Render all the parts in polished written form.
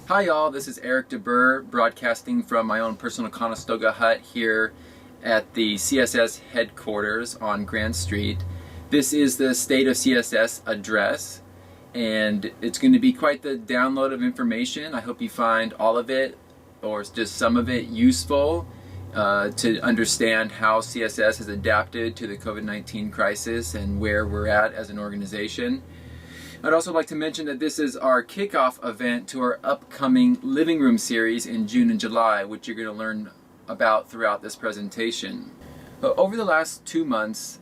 Hi y'all, this is Eric DeBurr broadcasting from my own personal Conestoga hut here at the CSS headquarters on Grand Street. This is the State of CSS Address, and it's going to be quite the download of information. I hope you find all of it, or just some of it, useful to understand how CSS has adapted to the COVID-19 crisis and where we're at as an organization. I'd also like to mention that this is our kickoff event to our upcoming living room series in June and July, which you're going to learn about throughout this presentation. Over the last 2 months,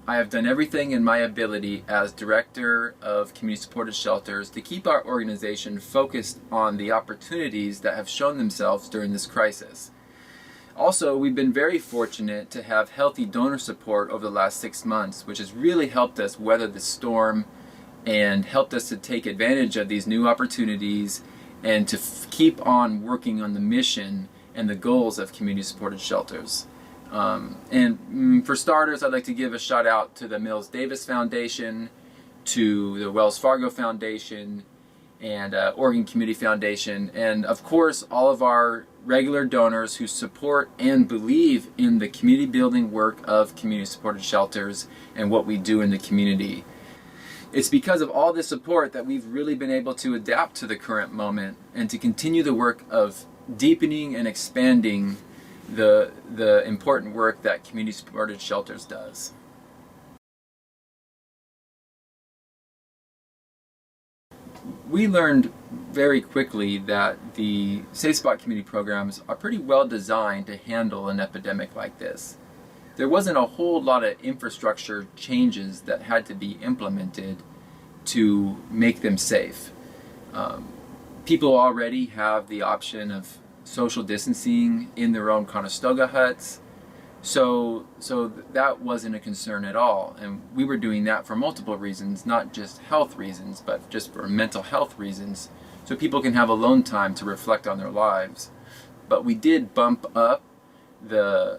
I have done everything in my ability as Director of Community Supported Shelters to keep our organization focused on the opportunities that have shown themselves during this crisis. Also, we've been very fortunate to have healthy donor support over the last 6 months, which has really helped us weather the storm and helped us to take advantage of these new opportunities and to keep on working on the mission and the goals of community supported shelters. For starters, I'd like to give a shout out to the Mills Davis Foundation, to the Wells Fargo Foundation, and Oregon Community Foundation, and of course all of our regular donors who support and believe in the community building work of community supported shelters and what we do in the community. It's because of all this support that we've really been able to adapt to the current moment and to continue the work of deepening and expanding the important work that community supported shelters does. We learned very quickly that the Safe Spot community programs are pretty well designed to handle an epidemic like this. There wasn't a whole lot of infrastructure changes that had to be implemented to make them safe. People already have the option of social distancing in their own Conestoga huts, so that wasn't a concern at all, and we were doing that for multiple reasons, not just health reasons, but just for mental health reasons, so people can have alone time to reflect on their lives. But we did bump up the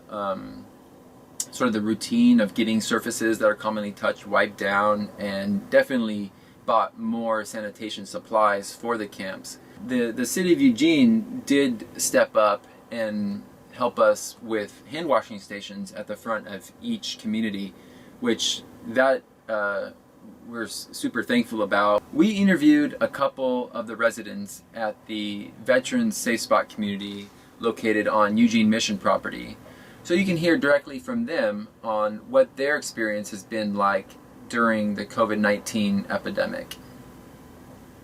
sort of the routine of getting surfaces that are commonly touched wiped down, and definitely bought more sanitation supplies for the camps. The city of Eugene did step up and help us with hand washing stations at the front of each community, which we're super thankful about. We interviewed a couple of the residents at the Veterans Safe Spot community located on Eugene Mission property. So you can hear directly from them on what their experience has been like during the COVID-19 epidemic.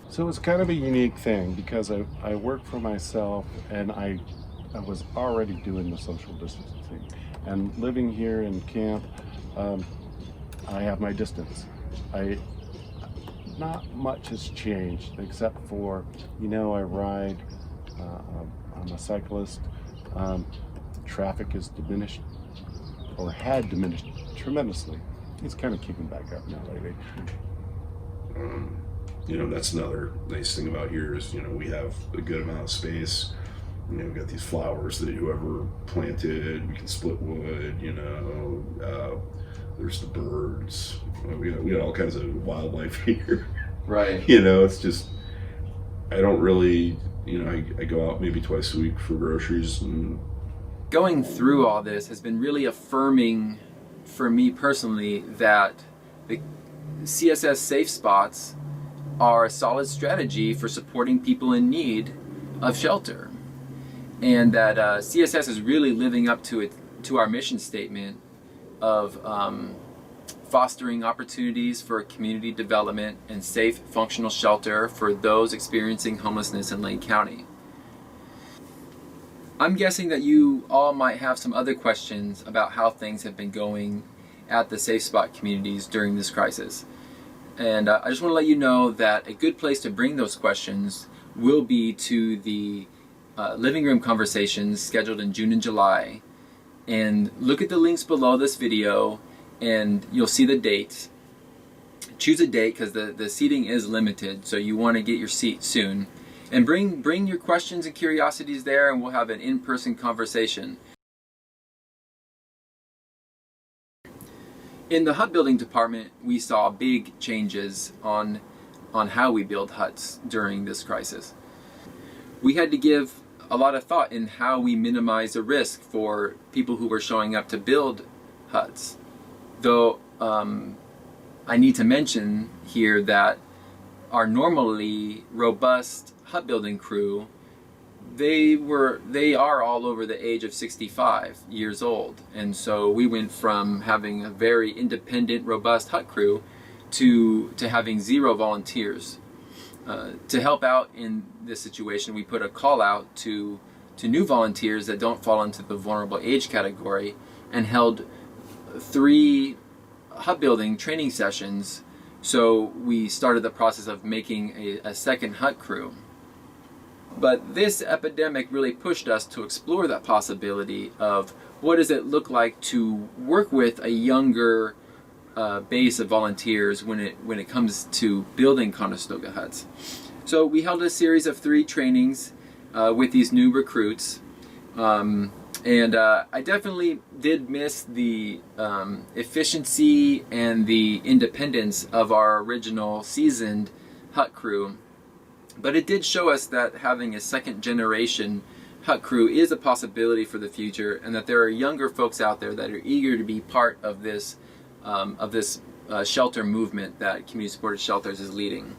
So it's kind of a unique thing because I work for myself, and I was already doing the social distancing. And living here in camp, I have my distance. Not much has changed except for, I ride, I'm a cyclist. Traffic is diminished, or had diminished tremendously. It's kind of keeping back up now lately. That's another nice thing about here is, we have a good amount of space. We've got these flowers that whoever planted, we can split wood, there's the birds. We got all kinds of wildlife here. Right. It's just, I don't really, I go out maybe twice a week for groceries. And going through all this has been really affirming for me personally that the CSS Safe Spots are a solid strategy for supporting people in need of shelter, and that CSS is really living up to our mission statement of fostering opportunities for community development and safe, functional shelter for those experiencing homelessness in Lane County. I'm guessing that you all might have some other questions about how things have been going at the Safe Spot communities during this crisis. And I just want to let you know that a good place to bring those questions will be to the living room conversations scheduled in June and July. And look at the links below this video and you'll see the dates. Choose a date because the seating is limited, so you want to get your seat soon. And bring your questions and curiosities there, and we'll have an in-person conversation. In the hut building department, we saw big changes on how we build huts during this crisis. We had to give a lot of thought in how we minimize the risk for people who were showing up to build huts. Though I need to mention here that our normally robust hut building crew, they are all over the age of 65 years old, and so we went from having a very independent, robust hut crew to having 0 volunteers. To help out in this situation, we put a call out to new volunteers that don't fall into the vulnerable age category, and held 3 hut building training sessions. So we started the process of making a second hut crew. But this epidemic really pushed us to explore that possibility of what does it look like to work with a younger base of volunteers when it comes to building Conestoga huts. So we held a series of 3 trainings with these new recruits, and I definitely did miss the efficiency and the independence of our original seasoned hut crew. But it did show us that having a second generation hut crew is a possibility for the future, and that there are younger folks out there that are eager to be part of this shelter movement that Community Supported Shelters is leading.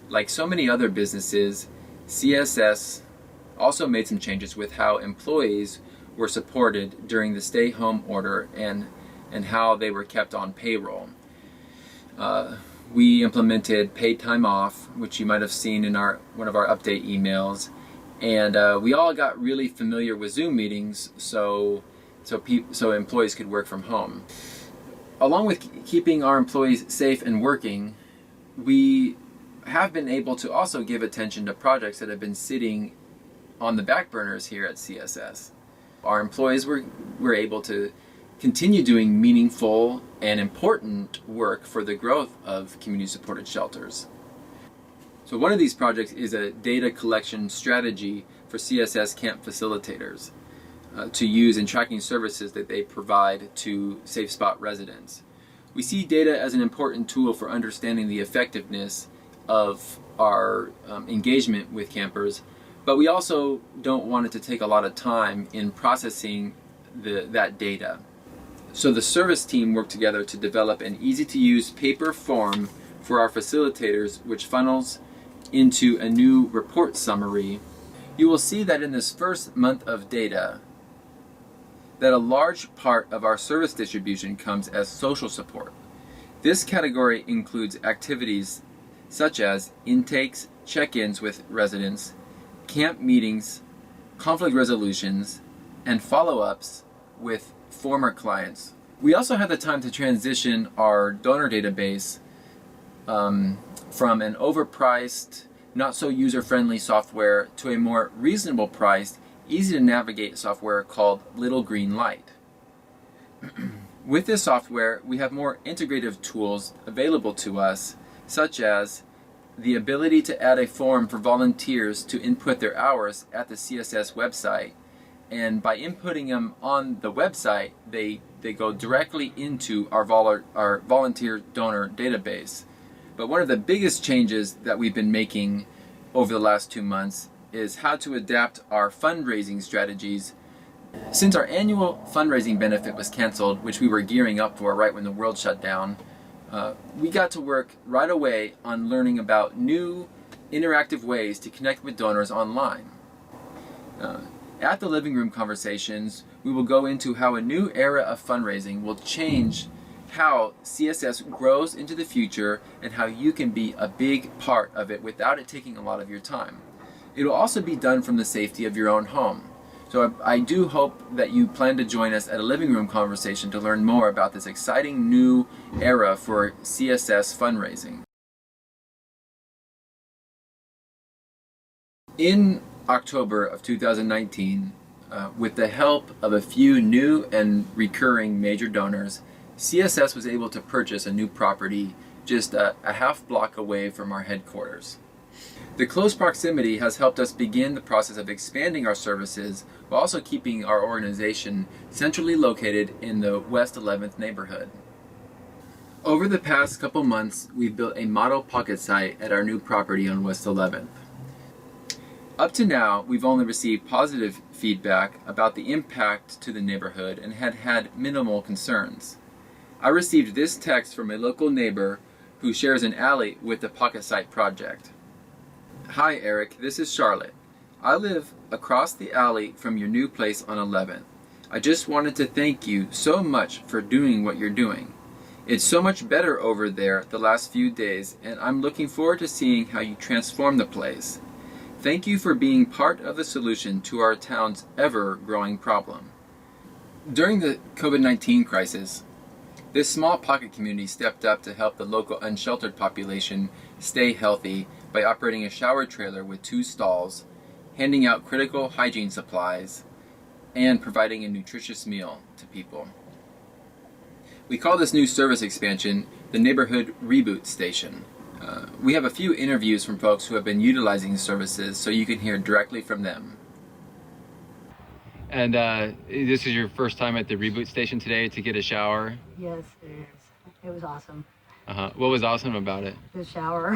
Like so many other businesses, CSS also made some changes with how employees were supported during the stay-home order and how they were kept on payroll. We implemented paid time off, which you might have seen in one of our update emails, and we all got really familiar with Zoom meetings, so employees could work from home. Along with keeping our employees safe and working, we have been able to also give attention to projects that have been sitting on the back burners here at CSS. Our employees were able to continue doing meaningful and important work for the growth of community-supported shelters. So one of these projects is a data collection strategy for CSS camp facilitators to use in tracking services that they provide to Safe Spot residents. We see data as an important tool for understanding the effectiveness of our engagement with campers, but we also don't want it to take a lot of time in processing that data. So the service team worked together to develop an easy-to-use paper form for our facilitators, which funnels into a new report summary. You will see that in this first month of data, that a large part of our service distribution comes as social support. This category includes activities such as intakes, check-ins with residents, camp meetings, conflict resolutions, and follow-ups with former clients. We also had the time to transition our donor database from an overpriced, not so user-friendly software to a more reasonable priced, easy to navigate software called Little Green Light. With this software, we have more integrative tools available to us, such as the ability to add a form for volunteers to input their hours at the CSS website. And by inputting them on the website, they go directly into our volunteer donor database. But one of the biggest changes that we've been making over the last 2 months is how to adapt our fundraising strategies. Since our annual fundraising benefit was canceled, which we were gearing up for right when the world shut down, we got to work right away on learning about new interactive ways to connect with donors online. At the living room conversations, we will go into how a new era of fundraising will change how CSS grows into the future and how you can be a big part of it without it taking a lot of your time. It will also be done from the safety of your own home. So I do hope that you plan to join us at a living room conversation to learn more about this exciting new era for CSS fundraising. In October of 2019, with the help of a few new and recurring major donors, CSS was able to purchase a new property just a half block away from our headquarters. The close proximity has helped us begin the process of expanding our services while also keeping our organization centrally located in the West 11th neighborhood. Over the past couple months, we've built a model pocket site at our new property on West 11th. Up to now, we've only received positive feedback about the impact to the neighborhood and had minimal concerns. I received this text from a local neighbor who shares an alley with the pocket site project. Hi Eric, this is Charlotte. I live across the alley from your new place on 11th. I just wanted to thank you so much for doing what you're doing. It's so much better over there the last few days, and I'm looking forward to seeing how you transform the place. Thank you for being part of the solution to our town's ever-growing problem. During the COVID-19 crisis, this small pocket community stepped up to help the local unsheltered population stay healthy by operating a shower trailer with 2 stalls, handing out critical hygiene supplies, and providing a nutritious meal to people. We call this new service expansion the Neighborhood Reboot Station. We have a few interviews from folks who have been utilizing the services, so you can hear directly from them. And this is your first time at the Reboot Station today to get a shower? Yes, it is. It was awesome. What was awesome about it? The shower.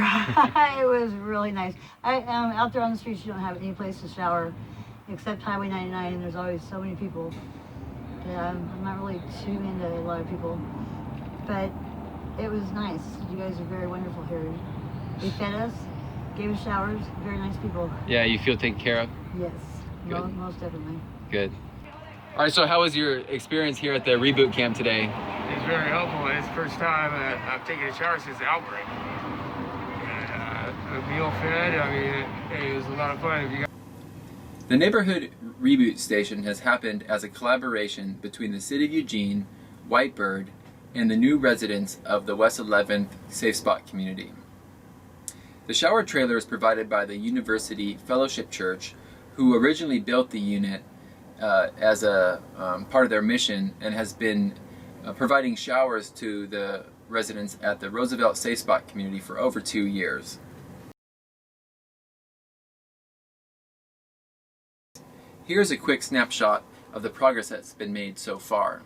It was really nice. Out there on the streets, you don't have any place to shower except Highway 99, and there's always so many people. I'm not really too into a lot of people, but it was nice. You guys are very wonderful here. They fed us, gave us showers, very nice people. Yeah, you feel taken care of? Yes, Good. most definitely. Good. All right, so how was your experience here at the Reboot Camp today? It's very helpful, and it's the first time I've taken a shower since the outbreak. A meal fed, I mean, it was a lot of fun. The Neighborhood Reboot Station has happened as a collaboration between the City of Eugene, Whitebird, and the new residents of the West 11th Safe Spot community. The shower trailer is provided by the University Fellowship Church, who originally built the unit as a part of their mission and has been providing showers to the residents at the Roosevelt Safe Spot community for over 2 years. Here's a quick snapshot of the progress that's been made so far.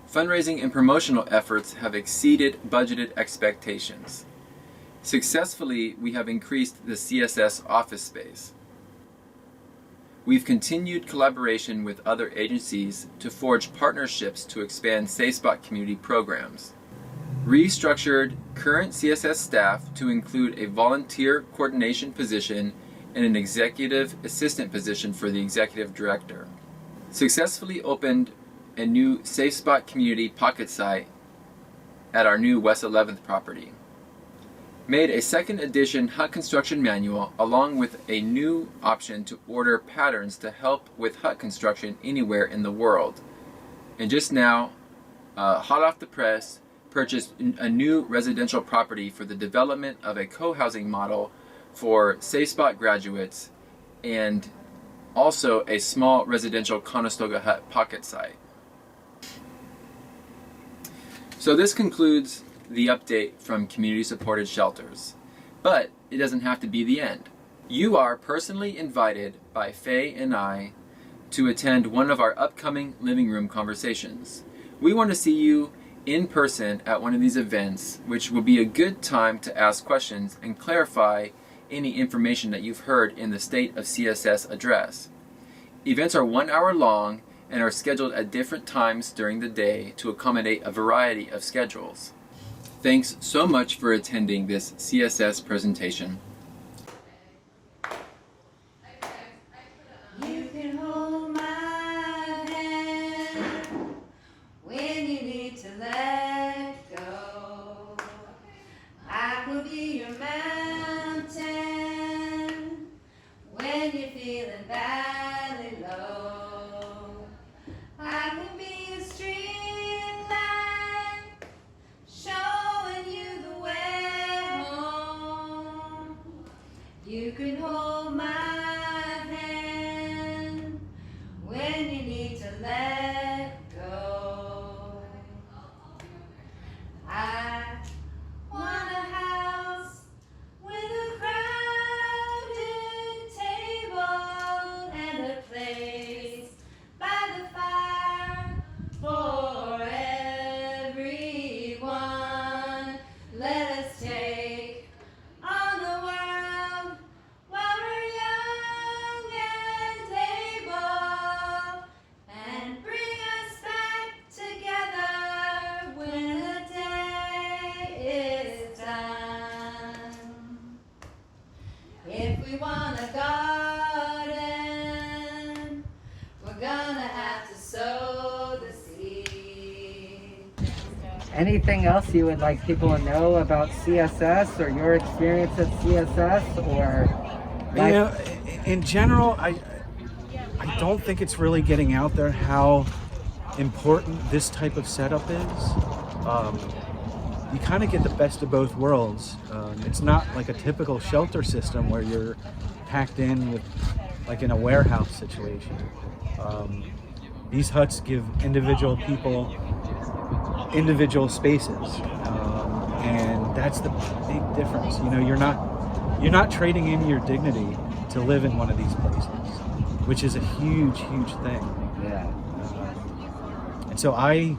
Fundraising and promotional efforts have exceeded budgeted expectations. Successfully, we have increased the CSS office space. We've continued collaboration with other agencies to forge partnerships to expand Safe Spot community programs. Restructured current CSS staff to include a volunteer coordination position and an executive assistant position for the executive director. Successfully opened a new Safe Spot community pocket site at our new West 11th property. Made a second edition hut construction manual along with a new option to order patterns to help with hut construction anywhere in the world. And just now, hot off the press, purchased a new residential property for the development of a co-housing model for Safe Spot graduates, and also a small residential Conestoga hut pocket site. So this concludes the update from community supported shelters, but it doesn't have to be the end. You are personally invited by Faye and I to attend one of our upcoming living room conversations. We want to see you in person at one of these events, which will be a good time to ask questions and clarify any information that you've heard in the State of CSS Address. Events are 1 hour long and are scheduled at different times during the day to accommodate a variety of schedules. Thanks so much for attending this CSS presentation. You can hold my hand when you need to let go. I could be your mountain when you're feeling valley low. I can be a street light showing you the way home. You can hold my hand when you need to let go. I want a house with a crowded table and a place by the fire for everyone. anything else you would like people to know about CSS or your experience at CSS, or You know, in general, I don't think it's really getting out there how important this type of setup is. You kind of get the best of both worlds. It's not like a typical shelter system where you're packed in with, like in a warehouse situation. These huts give individual people individual spaces, and that's the big difference. You know, you're not trading in your dignity to live in one of these places, which is a huge thing. Yeah. And so I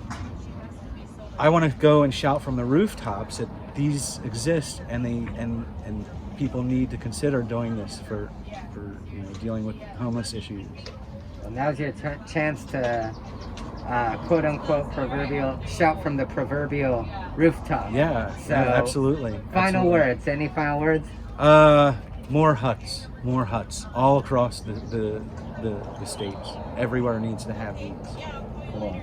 want to go and shout from the rooftops that these exist, and people need to consider doing this for dealing with homeless issues. Well, now's your chance to quote unquote proverbial shout from the proverbial rooftop. Yeah, So, absolutely. Final words. Any final words? More huts all across the states. Everywhere needs to have these. Cool.